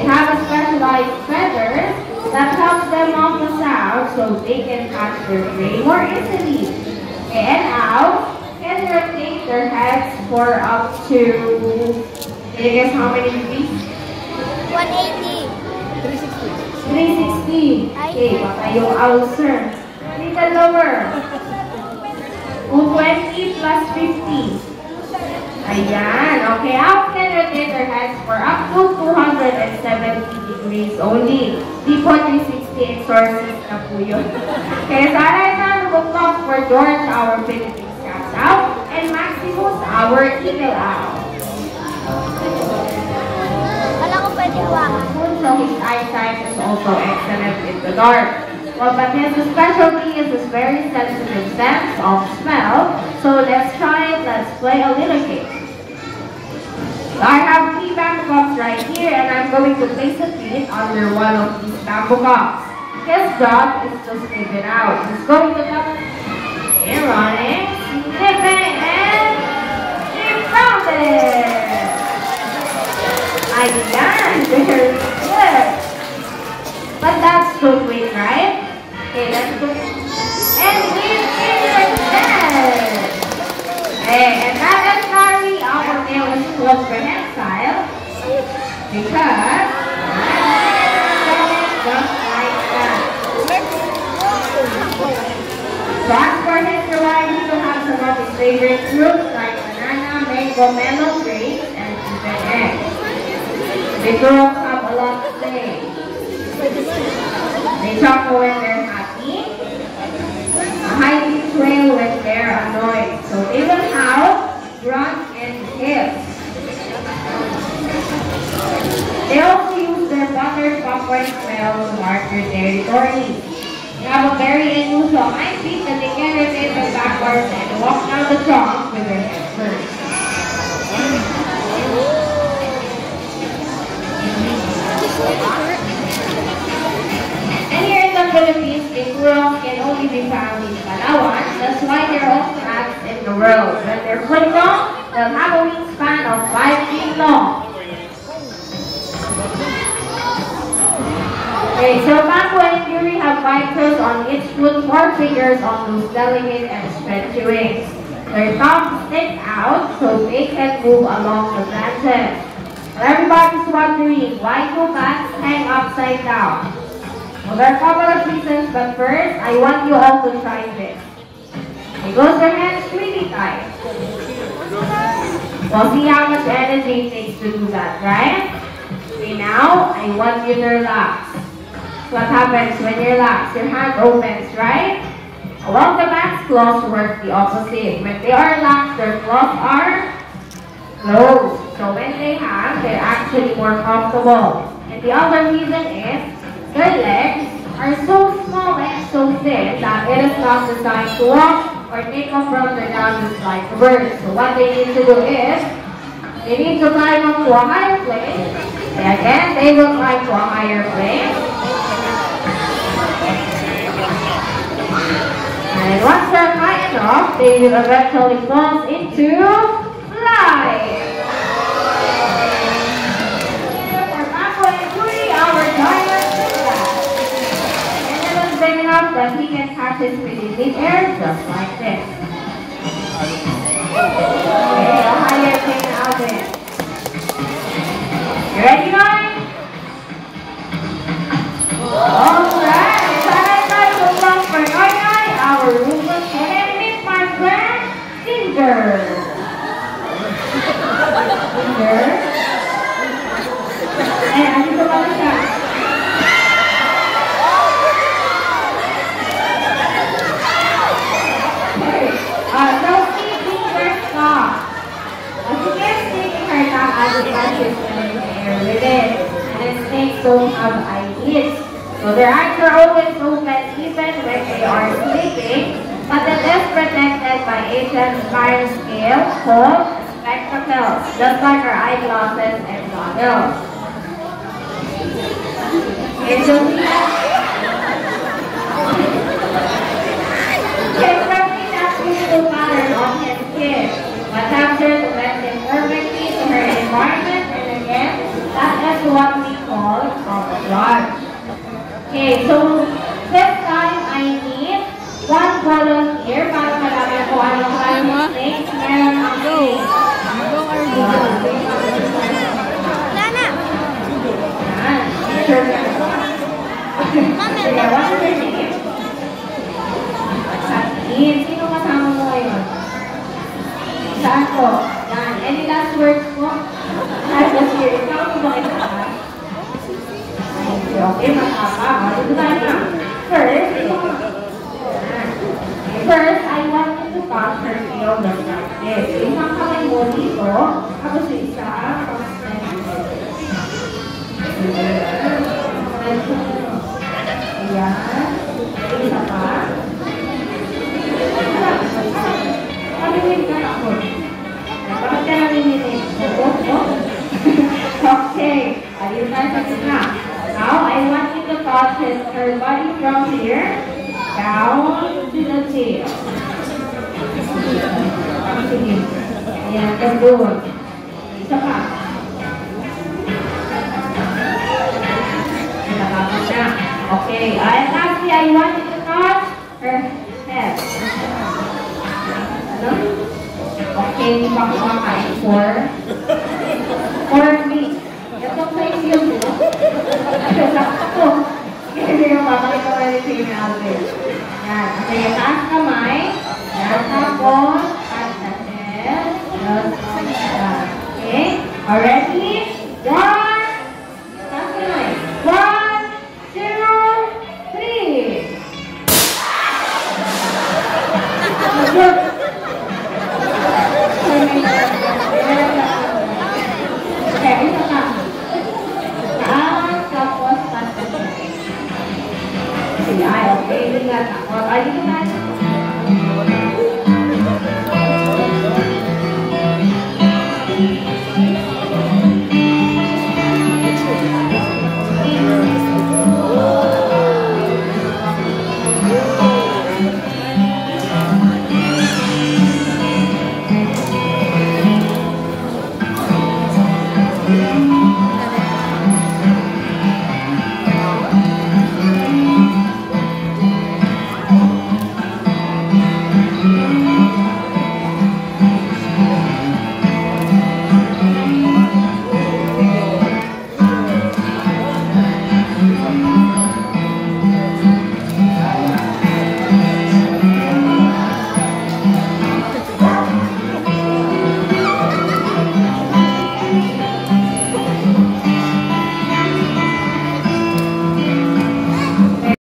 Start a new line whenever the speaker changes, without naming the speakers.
have a specialized feather that helps them off the sound so they can catch their prey more easily. And now, can rotate their heads for up to, can you guess how many degrees?
180.
360. Okay, baka yung ulcer. Little lower. 220 plus 50. Ayan. Okay, how can rotate their heads for up to 270 degrees only? Di po 360 exorcist na po yun. Okay, so right now, we'll talk for George, our Philippines Cat's Owl, and Maximus, our Eagle Owl.
Wala ko pwede hawakan.
So his eyesight is also excellent in the dark. Well, but his specialty is his very sensitive sense of smell. So let's try it. Let's play a little game. I have 3 bamboo cups right here, and I'm going to place a feet under one of these bamboo cups. His job is to sniff it out. He's going to come here, running, sniffing, and he found it. Ayan, very good. But that's too quick, right? Okay, let's go. And he's in the bed. Hey, and that is Mary, our nail is close prehensile. Because just like that. That's for his delight, he will have some of his favorite fruits like banana, mango, melon, grapes, and even eggs. The girls have a lot to say. They chuckle when they're happy, a high-pitched wail when they're annoyed. So they will howl, grunt, and hiss. They also use their buttered popcorn smell to mark their territory. They have a very unusual hind feet that they can rotate them backwards and walk down the trunk with their head first. And here in the Philippines, kangaroos can only be found in Palawan. That's why they're also acts in the world. When they're fully grown, they'll have a wingspan of 5 feet long. Okay, so bamboo and fury have fibers on each foot, 4 fingers on those delicate and stretchy wings. Their tongues stick out so they can move along the branches. Everybody's wondering, why do bats hang upside down? Well, there are a couple of reasons, but first, I want you all to try this. It goes your hands really tight. Well, see how much energy it takes to do that, right? Okay, now, I want you to relax. What happens when you relax? Your hand opens, right? Well, the bat's claws work the opposite. When they are relaxed, their claws are closed. So when they hang, they're actually more comfortable. And the other reason is their legs are so small and so thin that it is not designed to walk or take off from the ground just like a bird. So what they need to do is they need to climb up to a higher place. And again, they will climb to a higher place. And once they're high enough, they will eventually fall into flight. Big enough that he can catch his feet in the air just like this. Okay, a higher thing out there. You ready, guys? Alright, so let's try to come for our Rufus and meet my friend, Ginger. Ginger. Eh, andito pala siya. And snakes don't have eyelids. So their eyes are always open even when they are sleeping, but it is protected by ancient iron scales called spectacles, just like our eyeglasses and goggles. Okay, so perfectly natural pattern on his skin, but captures the blend perfectly to her environment, and again, that is what we call common rod. Okay, so this time I need one volunteer para malaman ko anong kind of snakes meron ang snake.
Lana!
Yan. Sure na. Sige, what's your name? Satin. Sino kasama mo ngayon? Saan ko? Yan. Any last words mo? Last year. Ikaw ko ba kita? Okay, matapa. Dito tayo na. First, I want you to touch her field of practice. Isang kamay mo dito, tapos yung isa, ayan. Isa pa. Naminig ka na ako. Bakit ka naminig? Okay. Ayun tayo sa gitna. Now, I want you to touch her body from here down to the tail. Sige. Ayan, gandun. Isa pa. Nakakas na. Okay. And lastly, I want you to touch her head. Ano? Okay, hindi pa kumakain for me. Ito sa iyo, no? Ito. Kasi yung babalik ko rin sa inyo natin. Yan. Okay, taas kamay. Yan, tapos, at the head. Okay? Already? One. Taas kamay. 1, 2, 3. Okay, isa ka. Taas, tapos, taas. Ay, okay. Hindi nga takot. Ay, dito na.